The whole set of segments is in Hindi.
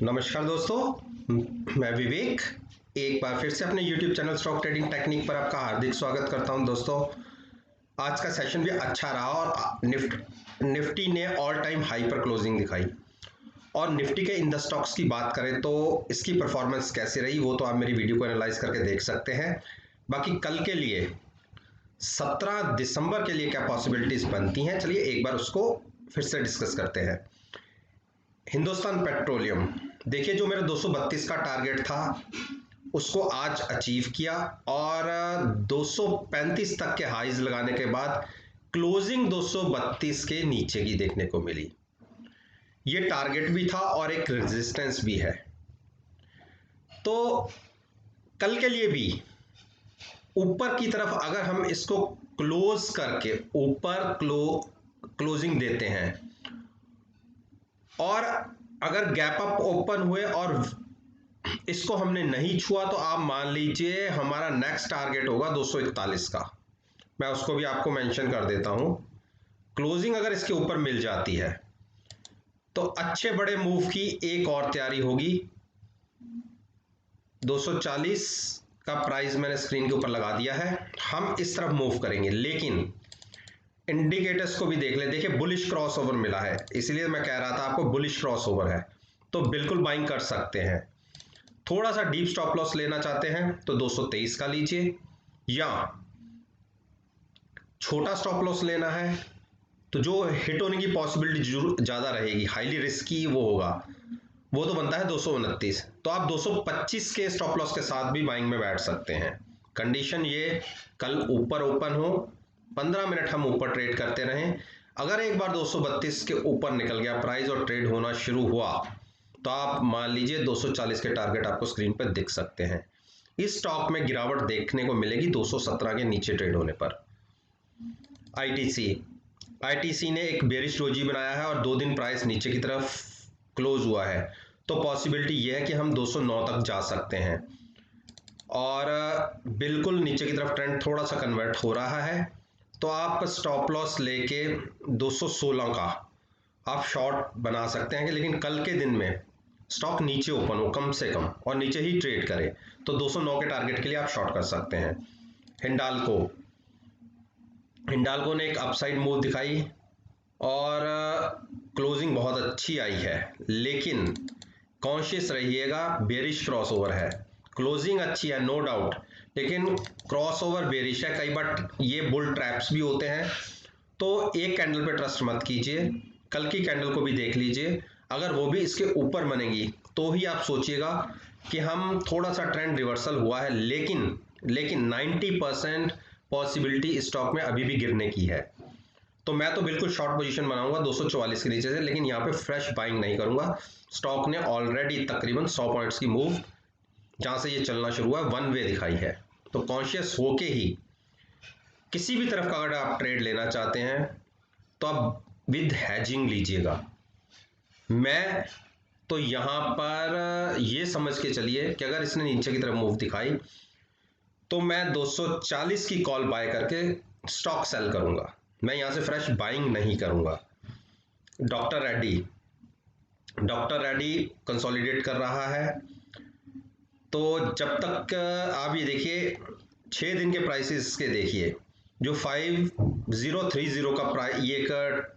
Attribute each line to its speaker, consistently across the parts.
Speaker 1: नमस्कार दोस्तों, मैं विवेक एक बार फिर से अपने YouTube channel stock trading technique पर आपका हार्दिक स्वागत करता हूं। दोस्तों, आज का सेशन भी अच्छा रहा और निफ्टी ने ऑल टाइम हाई पर क्लोजिंग दिखाई। और निफ्टी के इन द स्टॉक्स की बात करें तो इसकी परफॉर्मेंस कैसी रही वो तो आप मेरी वीडियो को एनालाइज करके देख सकते हैं। बाकी कल के लिए 17 दिसंबर के लिए क्या पॉसिबिलिटीज बनती हैं, चलिए एक बार उसको फिर से डिस्कस करते हैं। हिंदुस्तान पेट्रोलियम, देखिए जो मेरा 232 का टारगेट था उसको आज अचीव किया और 235 तक के हाइज लगाने के बाद क्लोजिंग 232 के नीचे की देखने को मिली। ये टारगेट भी था और एक रेजिस्टेंस भी है। तो कल के लिए भी ऊपर की तरफ अगर हम इसको क्लोज करके ऊपर क्लोजिंग देते हैं और अगर गैप अप ओपन हुए और इसको हमने नहीं छुआ तो आप मान लीजिए हमारा नेक्स्ट टारगेट होगा 241 का। मैं उसको भी आपको मेंशन कर देता हूं। क्लोजिंग अगर इसके ऊपर मिल जाती है तो अच्छे बड़े मूव की एक और तैयारी होगी। 240 का प्राइस मैंने स्क्रीन के ऊपर लगा दिया है। हम इस तरफ मूव करेंगे, लेकिन इंडिकेटर्स को भी देख ले। देखिए बुलिश क्रॉसओवर मिला है, इसलिए मैं कह रहा था आपको बुलिश क्रॉसओवर है तो बिल्कुल बाइंग कर सकते हैं। थोड़ा सा डीप स्टॉप लॉस लेना चाहते हैं तो 223 का लीजिए, या छोटा स्टॉप लॉस लेना है तो जो हिट होने की पॉसिबिलिटी ज्यादा रहेगी, हाईली रिस्की वो होगा, वो तो बनता है 229। तो आप 225 के स्टॉप लॉस के साथ भी बाइंग में बैठ सकते हैं। कंडीशन ये कल ऊपर ओपन हो, 15 मिनट हम ऊपर ट्रेड करते रहें। अगर एक बार 232 के ऊपर निकल गया प्राइस और ट्रेड होना शुरू हुआ तो आप मान लीजिए 240 के टारगेट आपको स्क्रीन पर दिख सकते हैं। इस स्टॉक में गिरावट देखने को मिलेगी 217 के नीचे ट्रेड होने पर। आईटीसी ने एक बेरिश डोजी बनाया है और 2 दिन प्राइस नीचे की तरफ क्लोज हुआ है, तो पॉसिबिलिटी यह है कि हम 209 तक जा सकते हैं और बिल्कुल नीचे की तरफ ट्रेंड थोड़ा सा कन्वर्ट हो रहा है। तो आप स्टॉप लॉस लेके 216 का आप शॉर्ट बना सकते हैं, लेकिन कल के दिन में स्टॉक नीचे ओपन हो कम से कम और नीचे ही ट्रेड करे तो 209 के टारगेट के लिए आप शॉर्ट कर सकते हैं। हिंडाल्को ने एक अपसाइड मूव दिखाई और क्लोजिंग बहुत अच्छी आई है, लेकिन कॉन्शियस रहिएगा बेरिश क्रॉसओवर है। क्लोजिंग अच्छी है नो डाउट, लेकिन क्रॉसओवर बेरिश है। कई बार ये बुल ट्रैप्स भी होते हैं, तो एक कैंडल पे ट्रस्ट मत कीजिए, कल की कैंडल को भी देख लीजिए। अगर वो भी इसके ऊपर बनेगी तो ही आप सोचिएगा कि हम थोड़ा सा ट्रेंड रिवर्सल हुआ है, लेकिन 90% पॉसिबिलिटी स्टॉक में अभी भी गिरने की है। तो मैं तो बिल्कुल शॉर्ट पोजीशन बनाऊंगा 244 के नीचे से, लेकिन यहाँ पे फ्रेश बाइंग नहीं करूंगा। स्टॉक ने ऑलरेडी तकरीबन 100 पॉइंट्स की मूव जहां से ये चलना शुरू हुआ वन वे दिखाई है, तो कॉन्शियस होके ही किसी भी तरफ का अगर आप ट्रेड लेना चाहते हैं तो आप विद हैजिंग लीजिएगा। मैं तो यहां पर ये समझ के चलिए कि अगर इसने नीचे की तरफ मूव दिखाई तो मैं 240 की कॉल बाय करके स्टॉक सेल करूंगा, मैं यहां से फ्रेश बाइंग नहीं करूंगा। डॉक्टर रेड्डी कंसोलिडेट कर रहा है, तो जब तक आप ये देखिए 6 दिन के प्राइसेस के देखिए, जो 5030 का प्राइस, ये एक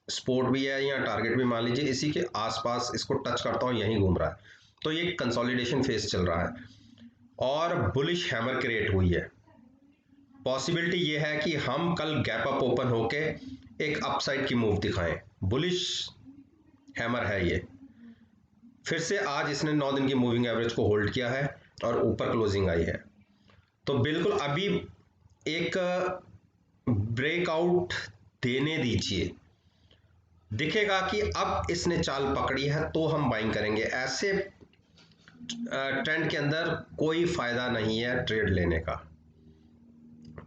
Speaker 1: सपोर्ट भी है या टारगेट भी मान लीजिए, इसी के आसपास इसको टच करता हूं, यहीं घूम रहा है, तो ये कंसोलिडेशन फेज चल रहा है और बुलिश हैमर क्रिएट हुई है। पॉसिबिलिटी ये है कि हम कल गैप अप ओपन होके एक अपसाइड की मूव दिखाएं। बुलिश हैमर है ये। फिर से आज इसने 9 दिन की मूविंग एवरेज को होल्ड किया है और ऊपर क्लोजिंग आई है, तो बिल्कुल अभी एक ब्रेकआउट देने दीजिए। दिखेगा कि अब इसने चाल पकड़ी है तो हम बाइंग करेंगे। ऐसे ट्रेंड के अंदर कोई फायदा नहीं है ट्रेड लेने का,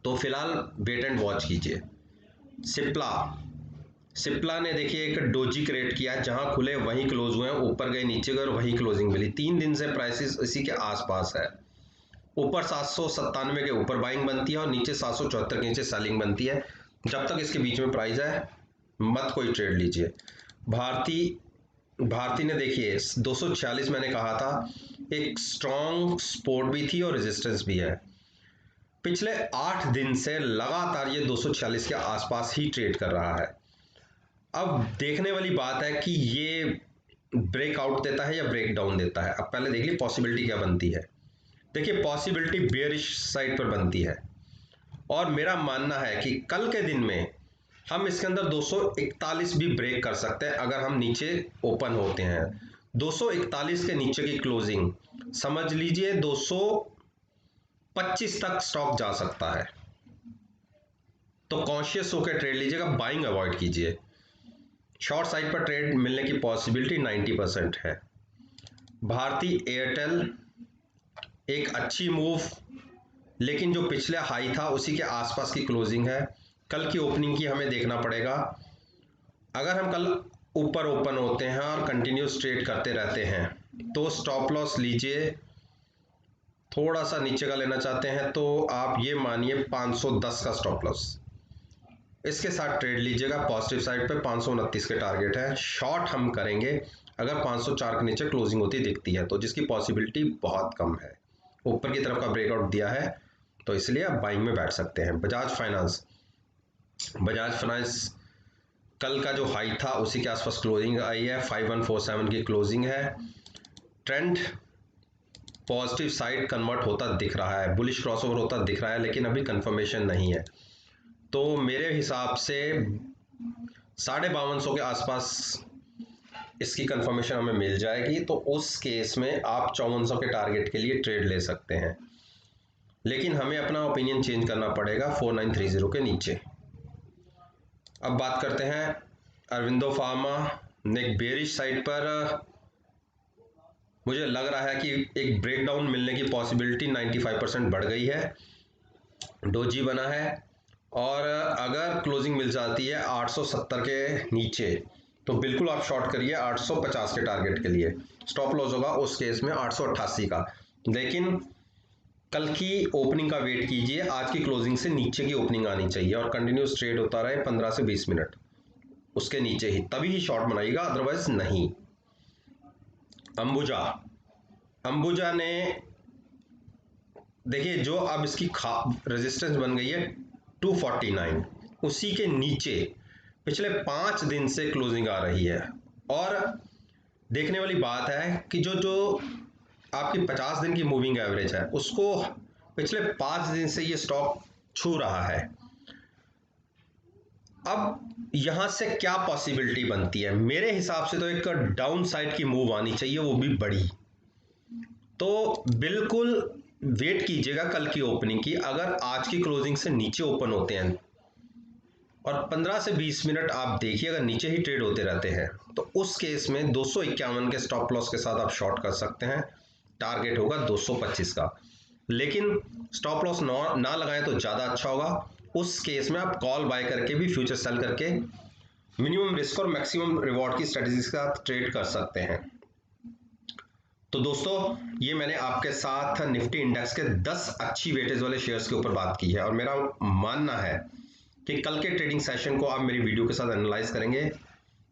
Speaker 1: तो फिलहाल वेट एंड वॉच कीजिए। सिप्ला ने देखिए एक डोजी क्रिएट किया, जहां खुले वहीं क्लोज हुए, ऊपर गए नीचे गए और वहीं क्लोजिंग मिली। 3 दिन से प्राइसेस इसी के आसपास है। ऊपर 797 के ऊपर बाइंग बनती है और नीचे 774 के नीचे सेलिंग बनती है। जब तक इसके बीच में प्राइस है मत कोई ट्रेड लीजिए। भारती भारती ने देखिए 246 मैंने कहा था, एक स्ट्रॉन्ग सपोर्ट भी थी और रेजिस्टेंस भी है। पिछले 8 दिन से लगातार ये 246 के आसपास ही ट्रेड कर रहा है। अब देखने वाली बात है कि ये ब्रेकआउट देता है या ब्रेक डाउन देता है। अब पहले देख ली पॉसिबिलिटी क्या बनती है। देखिए पॉसिबिलिटी बेयरिश साइड पर बनती है और मेरा मानना है कि कल के दिन में हम इसके अंदर 241 भी ब्रेक कर सकते हैं अगर हम नीचे ओपन होते हैं। 241 के नीचे की क्लोजिंग समझ लीजिए 225 तक स्टॉक जा सकता है, तो कॉन्शियस होकर ट्रेड लीजिएगा, बाइंग अवॉइड कीजिए। शॉर्ट साइड पर ट्रेड मिलने की पॉसिबिलिटी 90% है। भारती एयरटेल एक अच्छी मूव, लेकिन जो पिछले हाई था उसी के आसपास की क्लोजिंग है। कल की ओपनिंग की हमें देखना पड़ेगा। अगर हम कल ऊपर ओपन होते हैं और कंटिन्यूस ट्रेड करते रहते हैं तो स्टॉप लॉस लीजिए। थोड़ा सा नीचे का लेना चाहते हैं तो आप ये मानिए 510 का स्टॉप लॉस, इसके साथ ट्रेड लीजिएगा। पॉजिटिव साइड पे 529 के टारगेट है। शॉर्ट हम करेंगे अगर 504 के नीचे क्लोजिंग होती दिखती है, तो जिसकी पॉसिबिलिटी बहुत कम है। ऊपर की तरफ का ब्रेकआउट दिया है तो इसलिए आप बाइंग में बैठ सकते हैं। बजाज फाइनेंस कल का जो हाई था उसी के आसपास क्लोजिंग आई है। 5147 की क्लोजिंग है। ट्रेंड पॉजिटिव साइड कन्वर्ट होता दिख रहा है, बुलिश क्रॉसओवर होता दिख रहा है, लेकिन अभी कंफर्मेशन नहीं है। तो मेरे हिसाब से 5250 के आसपास इसकी कंफर्मेशन हमें मिल जाएगी, तो उस केस में आप 5400 के टारगेट के लिए ट्रेड ले सकते हैं। लेकिन हमें अपना ओपिनियन चेंज करना पड़ेगा 4930 के नीचे। अब बात करते हैं अरविंदो फार्मा ने बेरिश साइड पर मुझे लग रहा है कि एक ब्रेकडाउन मिलने की पॉसिबिलिटी 95% बढ़ गई है। डोजी बना है और अगर क्लोजिंग मिल जाती है 870 के नीचे तो बिल्कुल आप शॉर्ट करिए 850 के टारगेट के लिए। स्टॉप लॉस होगा उस केस में 888 का। लेकिन कल की ओपनिंग का वेट कीजिए, आज की क्लोजिंग से नीचे की ओपनिंग आनी चाहिए और कंटिन्यूस ट्रेड होता रहे 15 से 20 मिनट उसके नीचे ही, तभी ही शॉर्ट बनाइएगा, अदरवाइज नहीं। अंबुजा ने देखिए जो अब इसकी रेजिस्टेंस बन गई है 249, उसी के नीचे पिछले 5 दिन से क्लोजिंग आ रही है। और देखने वाली बात है कि जो जो आपकी 50 दिन की मूविंग एवरेज है उसको पिछले 5 दिन से ये स्टॉक छू रहा है। अब यहां से क्या पॉसिबिलिटी बनती है, मेरे हिसाब से तो एक डाउन साइड की मूव आनी चाहिए, वो भी बड़ी। तो बिल्कुल वेट कीजिएगा कल की ओपनिंग की। अगर आज की क्लोजिंग से नीचे ओपन होते हैं और 15 से 20 मिनट आप देखिए अगर नीचे ही ट्रेड होते रहते हैं तो उस केस में 251 के स्टॉप लॉस के साथ आप शॉर्ट कर सकते हैं। टारगेट होगा 225 का, लेकिन स्टॉप लॉस ना लगाएं तो ज़्यादा अच्छा होगा। उस केस में आप कॉल बाय करके भी फ्यूचर सेल करके मिनिमम रिस्क और मैक्सिमम रिवॉर्ड की स्ट्रेटजी के साथ ट्रेड कर सकते हैं। तो दोस्तों ये मैंने आपके साथ निफ्टी इंडेक्स के 10 अच्छी वेटेज वाले शेयर्स के ऊपर बात की है और मेरा मानना है कि कल के ट्रेडिंग सेशन को आप मेरी वीडियो के साथ एनालाइज करेंगे,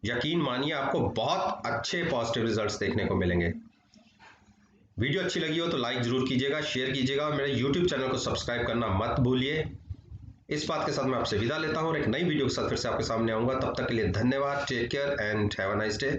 Speaker 1: यकीन मानिए आपको बहुत अच्छे पॉजिटिव रिजल्ट्स देखने को मिलेंगे। वीडियो अच्छी लगी हो तो लाइक जरूर कीजिएगा, शेयर कीजिएगा और मेरे यूट्यूब चैनल को सब्सक्राइब करना मत भूलिए। इस बात के साथ मैं आपसे विदा लेता हूं और एक नई वीडियो के साथ फिर से आपके सामने आऊंगा। तब तक के लिए धन्यवाद। Take care and have a nice day.